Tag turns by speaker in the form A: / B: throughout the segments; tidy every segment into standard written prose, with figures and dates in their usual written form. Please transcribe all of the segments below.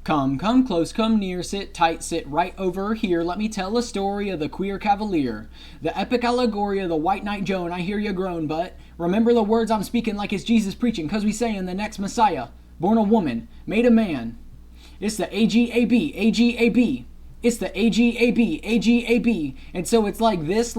A: Come close, come near, sit tight, sit right over here. Let me tell a story of the queer cavalier. The epic allegory of the white knight Joan. I hear you groan, but remember the words I'm speaking like it's Jesus preaching, cause we saying the next Messiah, born a woman, made a man. It's the AGAB, AGAB. It's the AGAB, AGAB. And so it's like this,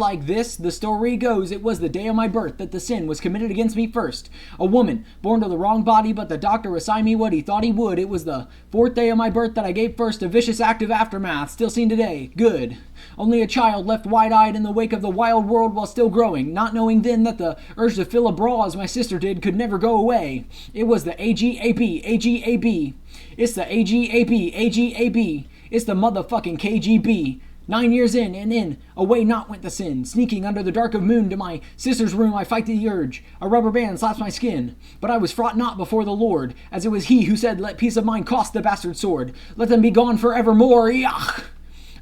A: the story goes. It was the day of my birth that the sin was committed against me first. A woman, born to the wrong body, but the doctor assigned me what he thought he would. It was the fourth day of my birth that I gave first, a vicious active aftermath, still seen today. Good. Only a child left wide-eyed in the wake of the wild world while still growing, not knowing then that the urge to fill a bra as my sister did could never go away. It was the AGAB, AGAB. It's the AGAB, AGAB. It's the motherfucking KGB. 9 years in, and in, away not went the sin. Sneaking under the dark of moon to my sister's room, I fight the urge. A rubber band slaps my skin. But I was fraught not before the Lord, as it was he who said, let peace of mind cost the bastard sword. Let them be gone forevermore. Yuck!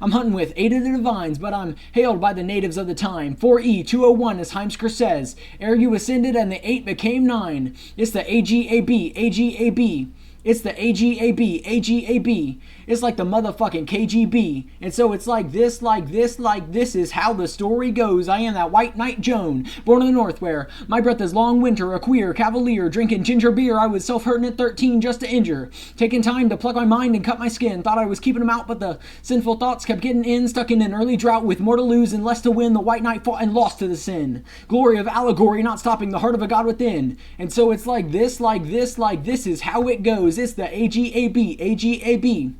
A: I'm hunting with 8 of the divines, but I'm hailed by the natives of the time. 4E201 as Heimskir says, ere you ascended and the 8 became 9. It's the AGAB, AGAB. It's the AGAB, AGAB. It's like the motherfucking KGB. And so it's like this is how the story goes. I am that white knight Joan, born in the north where my breath is long winter, a queer cavalier, drinking ginger beer. I was self-hurting at 13 just to injure. Taking time to pluck my mind and cut my skin. Thought I was keeping them out, but the sinful thoughts kept getting in. Stuck in an early drought with more to lose and less to win. The white knight fought and lost to the sin. Glory of allegory, not stopping the heart of a god within. And so it's like this is how it goes. It's the AGAB, AGAB.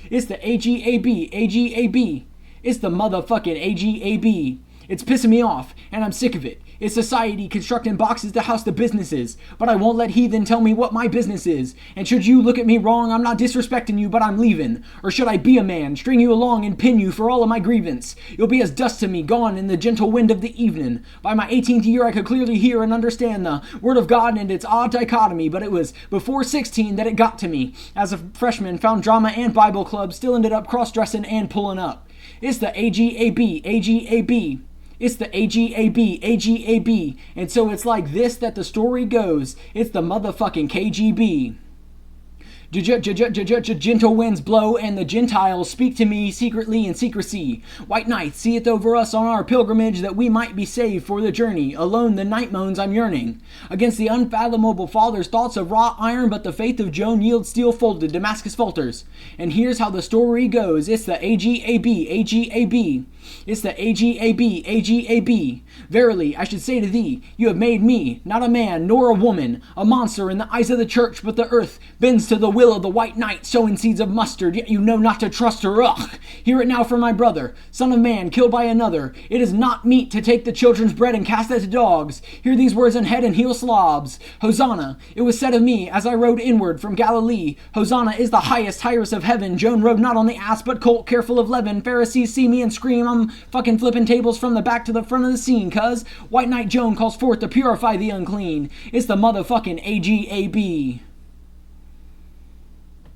A: It's the AGAB, AGAB. It's the motherfucking AGAB. It's pissing me off, and I'm sick of it. It's society constructing boxes to house the businesses, but I won't let heathen tell me what my business is. And should you look at me wrong, I'm not disrespecting you, but I'm leaving. Or should I be a man, string you along and pin you for all of my grievance? You'll be as dust to me, gone in the gentle wind of the evening. By my 18th year, I could clearly hear and understand the word of God and its odd dichotomy, but it was before 16 that it got to me. As a freshman, found drama and Bible club, still ended up cross-dressing and pulling up. It's the AGAB, AGAB. It's the AGAB, AGAB. And so it's like this that the story goes. It's the motherfucking KGB. Gentle winds blow and the Gentiles speak to me secretly in secrecy. White night seeth over us on our pilgrimage that we might be saved for the journey. Alone the night moans I'm yearning. Against the unfathomable father's thoughts of wrought iron, but the faith of Joan yields steel folded. Damascus falters. And here's how the story goes. It's the AGAB, AGAB. It's the AGAB, AGAB. Verily, I should say to thee, you have made me, not a man nor a woman, a monster in the eyes of the church, but the earth bends to the will of the white knight, sowing seeds of mustard, yet you know not to trust her. Ugh! Hear it now from my brother, son of man, killed by another. It is not meet to take the children's bread and cast it to dogs. Hear these words on head and heel slobs. Hosanna! It was said of me, as I rode inward from Galilee, Hosanna is the highest highress of heaven. Joan rode not on the ass, but colt, careful of leaven. Pharisees see me and scream, I'm fucking flipping tables from the back to the front of the scene, cuz white knight Joan calls forth to purify the unclean. It's the motherfucking AGAB.